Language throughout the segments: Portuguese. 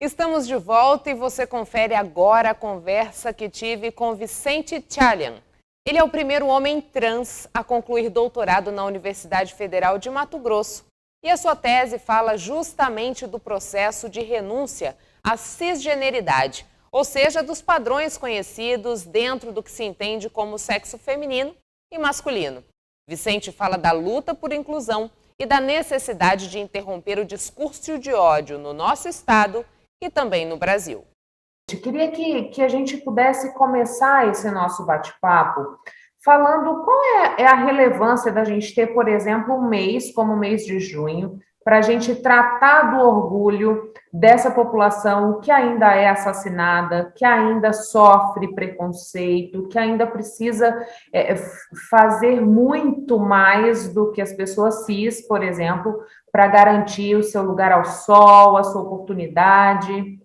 Estamos de volta e você confere agora a conversa que tive com Vicente Tchalian. Ele é o primeiro homem trans a concluir doutorado na Universidade Federal de Mato Grosso. E a sua tese fala justamente do processo de renúncia à cisgeneridade, ou seja, dos padrões conhecidos dentro do que se entende como sexo feminino e masculino. Vicente fala da luta por inclusão e da necessidade de interromper o discurso de ódio no nosso estado e também no Brasil. Eu queria que a gente pudesse começar esse nosso bate-papo falando qual é a relevância da gente ter, por exemplo, um mês como o mês de junho, para a gente tratar do orgulho dessa população que ainda é assassinada, que ainda sofre preconceito, que ainda precisa fazer muito mais do que as pessoas cis, por exemplo, para garantir o seu lugar ao sol, a sua oportunidade.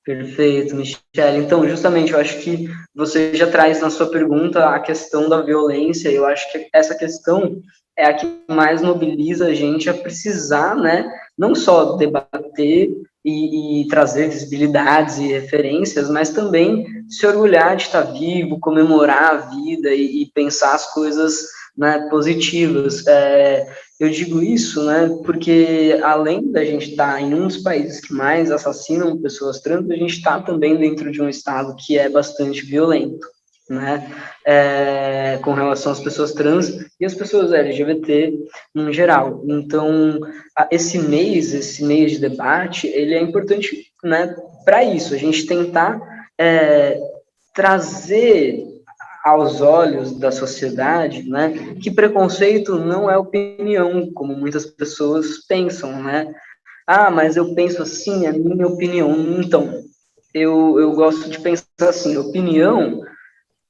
Perfeito, Michele. Então, justamente, eu acho que você já traz na sua pergunta a questão da violência. Eu acho que essa questão é a que mais mobiliza a gente a precisar, né, não só debater e trazer visibilidades e referências, mas também se orgulhar de estar vivo, comemorar a vida e pensar as coisas, né, positivas. Eu digo isso, né, porque além da gente estar em um dos países que mais assassinam pessoas trans, a gente está também dentro de um estado que é bastante violento, né, com relação às pessoas trans e as pessoas LGBT em geral. Então, esse mês de debate, ele é importante, né, para isso, a gente tentar trazer aos olhos da sociedade, né, que preconceito não é opinião, como muitas pessoas pensam, né? Ah, mas eu penso assim, é minha opinião. Então, eu gosto de pensar assim, opinião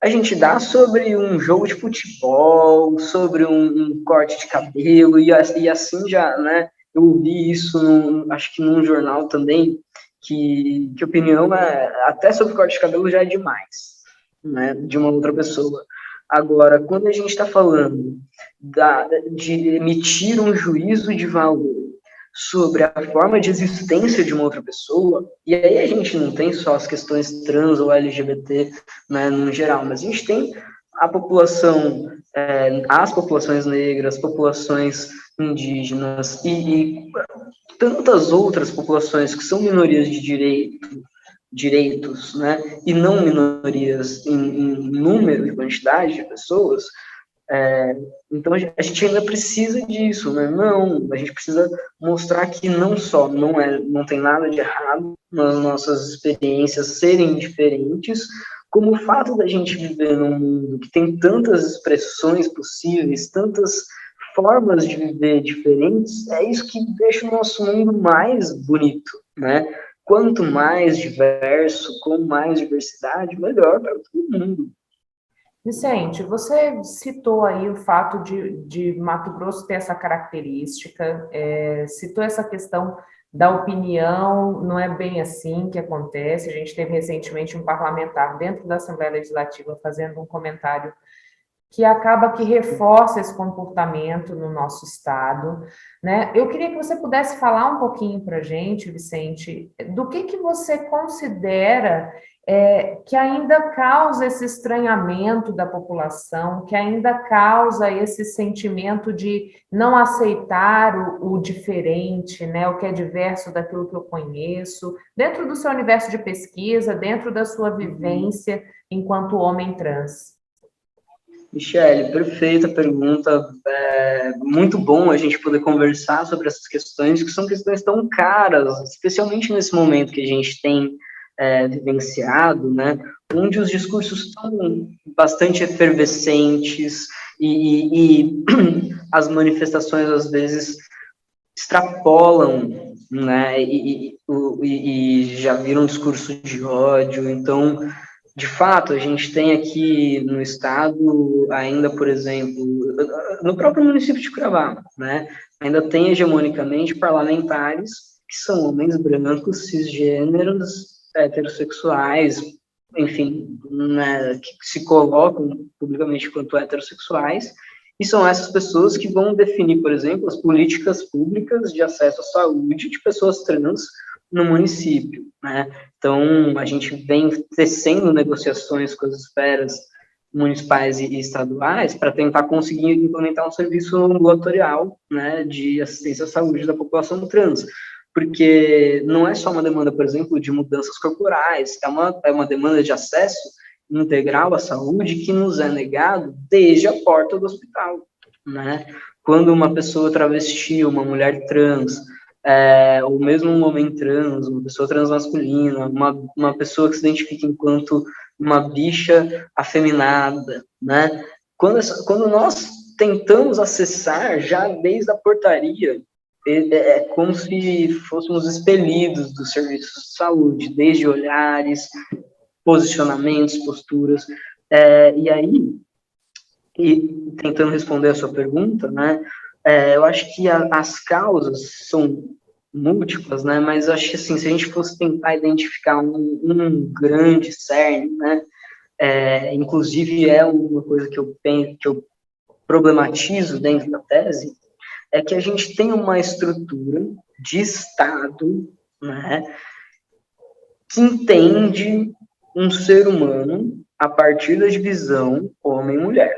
a gente dá sobre um jogo de futebol, sobre um corte de cabelo, e assim já, né, eu ouvi isso, acho que num jornal também, que opinião até sobre corte de cabelo já é demais, né, de uma outra pessoa. Agora, quando a gente está falando de emitir um juízo de valor sobre a forma de existência de uma outra pessoa, e aí a gente não tem só as questões trans ou LGBT, né, no geral, mas a gente tem a população, as populações negras, populações indígenas e tantas outras populações que são minorias de direitos, né, e não minorias em número e quantidade de pessoas. Então a gente ainda precisa disso, né? Não, a gente precisa mostrar que não tem nada de errado nas nossas experiências serem diferentes, como o fato da gente viver num mundo que tem tantas expressões possíveis, tantas formas de viver diferentes, é isso que deixa o nosso mundo mais bonito, né? Quanto mais diverso, com mais diversidade, melhor para todo mundo. Vicente, você citou aí o fato de Mato Grosso ter essa característica, citou essa questão da opinião, não é bem assim que acontece. A gente teve recentemente um parlamentar dentro da Assembleia Legislativa fazendo um comentário que acaba que reforça esse comportamento no nosso estado, né? Eu queria que você pudesse falar um pouquinho para a gente, Vicente, do que você considera que ainda causa esse estranhamento da população, que ainda causa esse sentimento de não aceitar o diferente, né? O que é diverso daquilo que eu conheço, dentro do seu universo de pesquisa, dentro da sua vivência enquanto homem trans. Michele, perfeita pergunta. Muito bom a gente poder conversar sobre essas questões, que são questões tão caras, especialmente nesse momento que a gente tem vivenciado, né, onde os discursos estão bastante efervescentes e as manifestações, às vezes, extrapolam, né, e já viram um discurso de ódio. Então, de fato, a gente tem aqui no estado, ainda, por exemplo, no próprio município de Cuiabá, né, ainda tem hegemonicamente parlamentares que são homens brancos, cisgêneros, heterossexuais, enfim, né, que se colocam publicamente quanto heterossexuais, e são essas pessoas que vão definir, por exemplo, as políticas públicas de acesso à saúde de pessoas trans no município, né? Então, a gente vem tecendo negociações com as esferas municipais e estaduais para tentar conseguir implementar um serviço ambulatorial, né, de assistência à saúde da população trans, porque não é só uma demanda, por exemplo, de mudanças corporais, é uma demanda de acesso integral à saúde que nos é negado desde a porta do hospital, né? Quando uma pessoa travesti, uma mulher trans, ou mesmo um homem trans, uma pessoa transmasculina, uma pessoa que se identifica enquanto uma bicha afeminada, né? Quando nós tentamos acessar, já desde a portaria, é como se fôssemos expelidos dos serviços de saúde, desde olhares, posicionamentos, posturas, e aí, tentando responder a sua pergunta, né, eu acho que as causas são múltiplas, né, mas eu acho que, assim, se a gente fosse tentar identificar um grande cerne, né, inclusive é uma coisa que eu problematizo dentro da tese, é que a gente tem uma estrutura de Estado, né, que entende um ser humano a partir da divisão homem-mulher.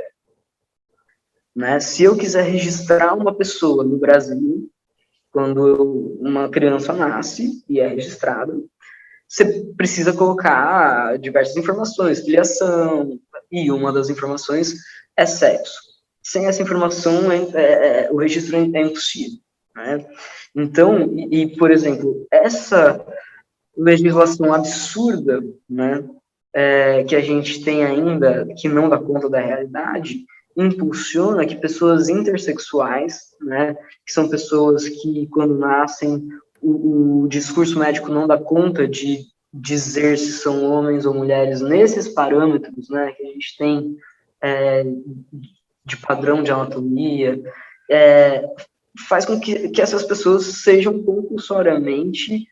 Né? Se eu quiser registrar uma pessoa no Brasil, quando uma criança nasce e é registrada, você precisa colocar diversas informações, filiação, e uma das informações é sexo. Sem essa informação, o registro é impossível. Né? Então, por exemplo, essa legislação absurda, né, que a gente tem ainda, que não dá conta da realidade, impulsiona que pessoas intersexuais, né, que são pessoas que, quando nascem, o discurso médico não dá conta de dizer se são homens ou mulheres nesses parâmetros, né, que a gente tem de padrão de anatomia, faz com que essas pessoas sejam compulsoriamente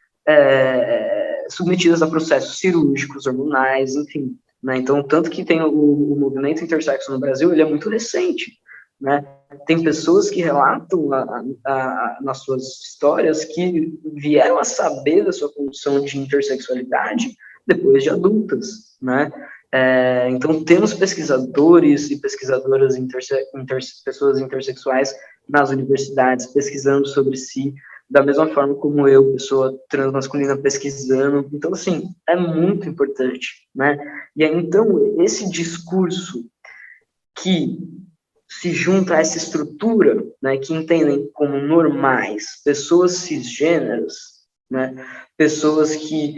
submetidas a processos cirúrgicos, hormonais, enfim. Né? Então, tanto que tem o movimento intersexo no Brasil, ele é muito recente. Né? Tem pessoas que relatam nas suas histórias que vieram a saber da sua condição de intersexualidade depois de adultas. Né? Então, temos pesquisadores e pesquisadoras, pessoas intersexuais nas universidades pesquisando sobre si, da mesma forma como eu, pessoa transmasculina, pesquisando. Então, assim, é muito importante, né? E aí, então, esse discurso que se junta a essa estrutura, né, que entendem como normais pessoas cisgêneras, né, pessoas que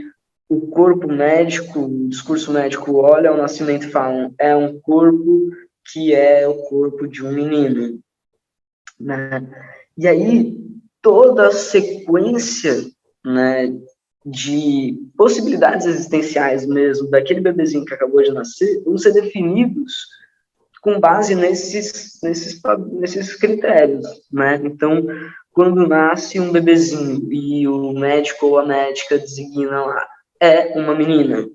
o corpo médico, o discurso médico olha ao nascimento e fala, é um corpo que é o corpo de um menino, né? E aí, toda a sequência, né, de possibilidades existenciais mesmo, daquele bebezinho que acabou de nascer, vão ser definidos com base nesses critérios, né? Então, quando nasce um bebezinho e o médico ou a médica designa lá, é uma menina.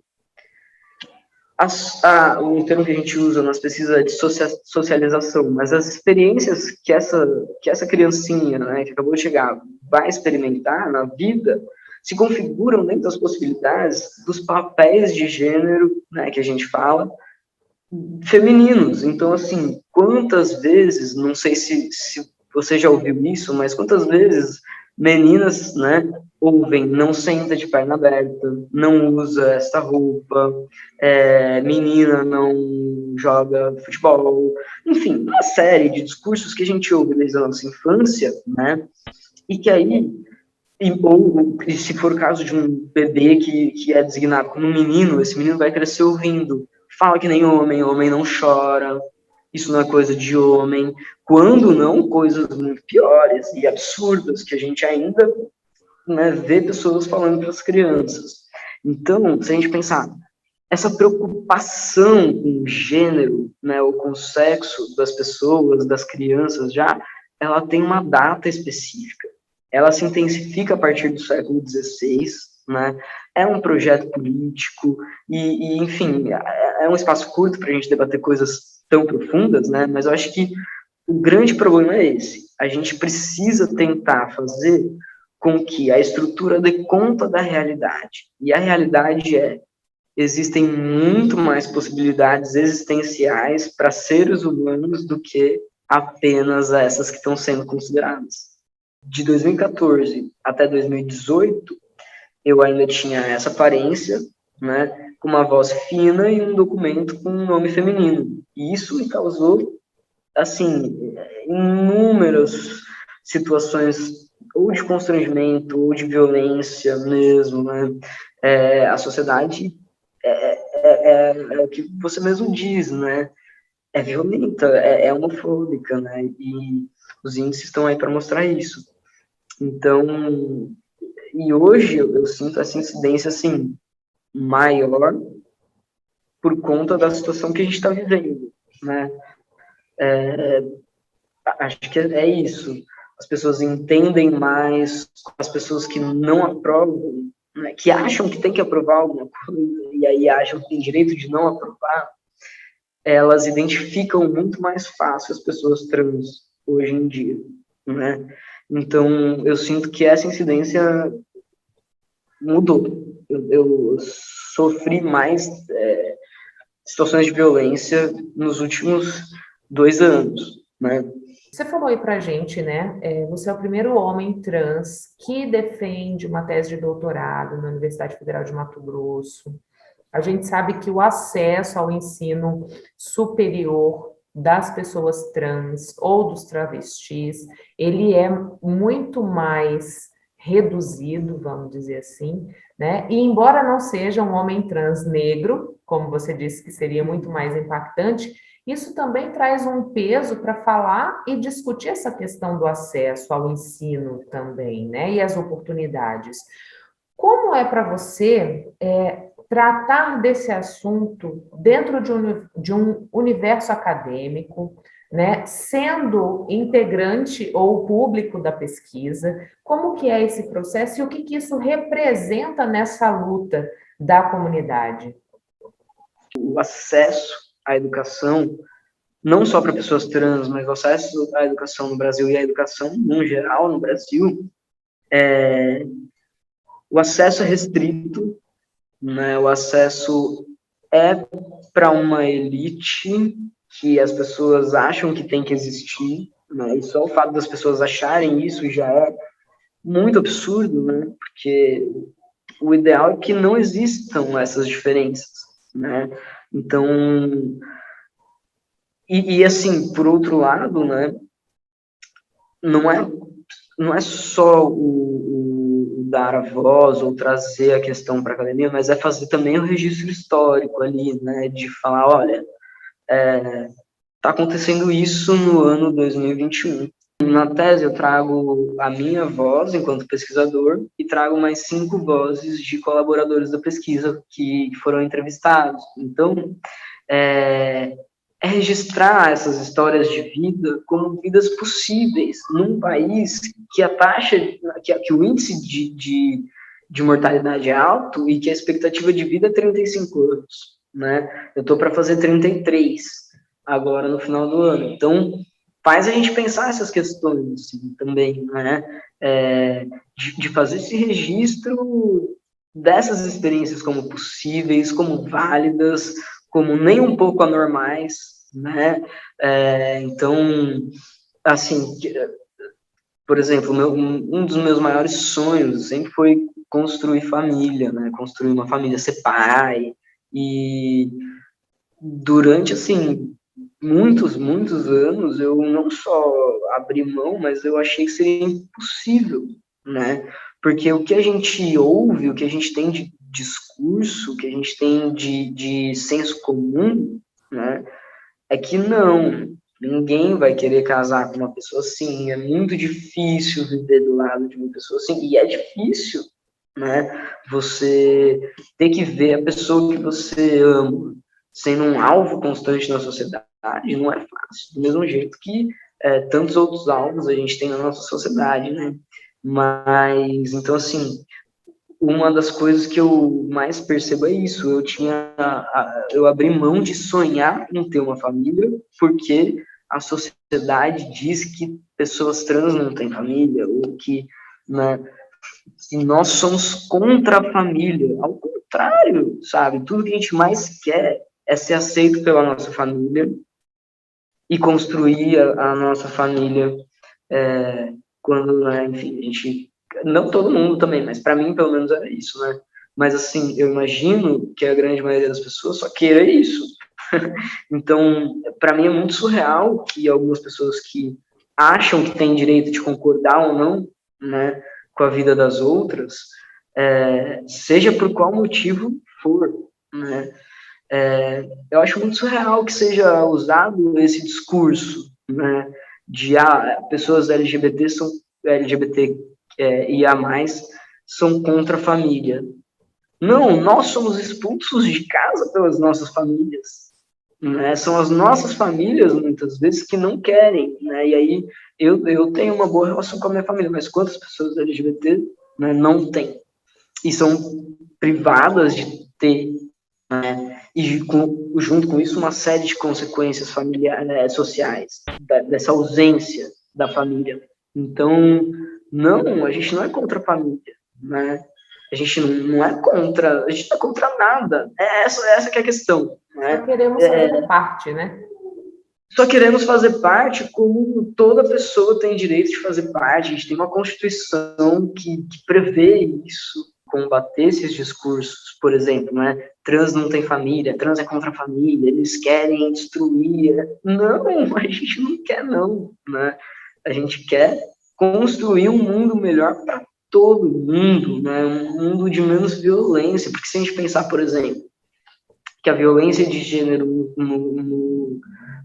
O termo que a gente usa nas pesquisas é de socialização, mas as experiências que essa criancinha, né, que acabou de chegar, vai experimentar na vida, se configuram dentro das possibilidades dos papéis de gênero, né, que a gente fala, femininos. Então, assim, quantas vezes, não sei se você já ouviu isso, mas quantas vezes meninas, né, ouvem, não senta de perna aberta, não usa esta roupa, menina não joga futebol, enfim, uma série de discursos que a gente ouve desde a nossa infância, né, e que aí, ou se for o caso de um bebê que é designado como menino, esse menino vai crescer ouvindo, fala que nem homem, homem não chora, isso não é coisa de homem, quando não coisas muito piores e absurdas que a gente ainda, né, vê pessoas falando para as crianças. Então, se a gente pensar, essa preocupação com o gênero, né, ou com o sexo das pessoas, das crianças já, ela tem uma data específica. Ela se intensifica a partir do século XVI, né? É um projeto político e enfim, é um espaço curto para a gente debater coisas tão profundas, né? Mas eu acho que o grande problema é esse. A gente precisa tentar fazer com que a estrutura dê conta da realidade. E a realidade existem muito mais possibilidades existenciais para seres humanos do que apenas essas que estão sendo consideradas. De 2014 até 2018, eu ainda tinha essa aparência, né, com uma voz fina e um documento com um nome feminino. E isso me causou, assim, inúmeras situações ou de constrangimento ou de violência mesmo, né? A sociedade é o que você mesmo diz, né? É violenta, é homofóbica, né? E os índices estão aí para mostrar isso. Então, e hoje eu sinto essa incidência, assim, maior por conta da situação que a gente está vivendo, né? Acho que é isso. As pessoas entendem mais, as pessoas que não aprovam, né, que acham que tem que aprovar alguma coisa, e aí acham que tem direito de não aprovar, elas identificam muito mais fácil as pessoas trans hoje em dia, né? Então, eu sinto que essa incidência mudou. Eu sofri mais situações de violência nos últimos 2 anos, né? Você falou aí pra gente, né? Você é o primeiro homem trans que defende uma tese de doutorado na Universidade Federal de Mato Grosso. A gente sabe que o acesso ao ensino superior das pessoas trans ou dos travestis, ele é muito mais reduzido, vamos dizer assim, né? E embora não seja um homem trans negro, como você disse que seria muito mais impactante, isso também traz um peso para falar e discutir essa questão do acesso ao ensino também, né? E as oportunidades. Como é para você tratar desse assunto dentro de um universo acadêmico, né, sendo integrante ou público da pesquisa? Como que é esse processo e o que isso representa nessa luta da comunidade? O acesso à educação, não só para pessoas trans, mas o acesso à educação no Brasil e à educação, no geral, no Brasil, o acesso é restrito, né? O acesso é para uma elite que as pessoas acham que tem que existir, né? E só o fato das pessoas acharem isso já é muito absurdo, né? Porque o ideal é que não existam essas diferenças, né? Então, e assim, por outro lado, né? Não é só o dar a voz ou trazer a questão para a academia, mas é fazer também o registro histórico ali, né? De falar, olha, está acontecendo isso no ano 2021. Na tese, eu trago a minha voz enquanto pesquisador e trago mais 5 vozes de colaboradores da pesquisa que foram entrevistados. Então, é registrar essas histórias de vida como vidas possíveis num país que a taxa, que o índice de mortalidade é alto e que a expectativa de vida é 35 anos, né? Eu estou para fazer 33 agora no final do ano. Então, faz a gente pensar essas questões assim, também, né? De fazer esse registro dessas experiências como possíveis, como válidas, como nem um pouco anormais, né? Então, assim, por exemplo, um dos meus maiores sonhos sempre foi construir família, né? Construir uma família, ser pai. E durante, assim, muitos anos, eu não só abri mão, mas eu achei que seria impossível, né? Porque o que a gente ouve, o que a gente tem de discurso, o que a gente tem de senso comum, né? É que não, ninguém vai querer casar com uma pessoa assim, é muito difícil viver do lado de uma pessoa assim, e é difícil, né? Você ter que ver a pessoa que você ama sendo um alvo constante na sociedade não é fácil, do mesmo jeito que tantos outros alvos a gente tem na nossa sociedade, né? Mas, então, assim, uma das coisas que eu mais percebo é isso. Eu abri mão de sonhar em ter uma família, porque a sociedade diz que pessoas trans não têm família, ou que, né, que nós somos contra a família. Ao contrário, sabe? Tudo que a gente mais quer é ser aceito pela nossa família e construir a nossa família quando, né, enfim, a gente... Não todo mundo também, mas para mim, pelo menos, era isso, né? Mas, assim, eu imagino que a grande maioria das pessoas só queira isso. Então, para mim é muito surreal que algumas pessoas que acham que têm direito de concordar ou não, né, com a vida das outras, seja por qual motivo for, né? Eu acho muito surreal que seja usado esse discurso, né, de pessoas LGBT e a mais são contra a família. Não, nós somos expulsos de casa pelas nossas famílias, né? São as nossas famílias, muitas vezes, que não querem, né? E aí, eu tenho uma boa relação com a minha família, mas quantas pessoas LGBT, né, não têm? E são privadas de ter, né? E junto com isso, uma série de consequências familiares, sociais, dessa ausência da família. Então, não, a gente não é contra a família, né? A gente não é contra, a gente não é contra nada. Essa que é a questão, né? Só queremos fazer parte, né? Só queremos fazer parte como toda pessoa tem direito de fazer parte. A gente tem uma Constituição que prevê isso, combater esses discursos, por exemplo, né? Trans não tem família, trans é contra a família, eles querem destruir. Não, a gente não quer não, né? A gente quer construir um mundo melhor para todo mundo, né? Um mundo de menos violência, porque se a gente pensar, por exemplo, que a violência de gênero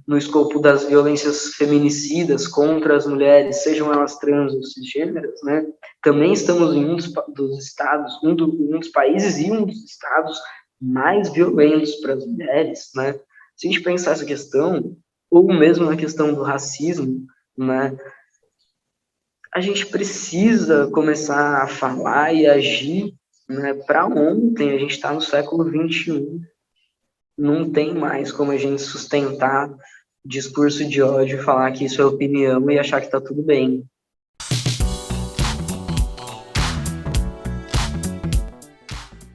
no escopo das violências feminicidas contra as mulheres, sejam elas trans ou cisgêneras, né? Também estamos em um dos estados, um dos países e um dos estados mais violentos para as mulheres, né? Se a gente pensar essa questão, ou mesmo na questão do racismo, né? A gente precisa começar a falar e agir, né, para ontem. A gente está no século XXI. Não tem mais como a gente sustentar discurso de ódio, falar que isso é opinião e achar que está tudo bem.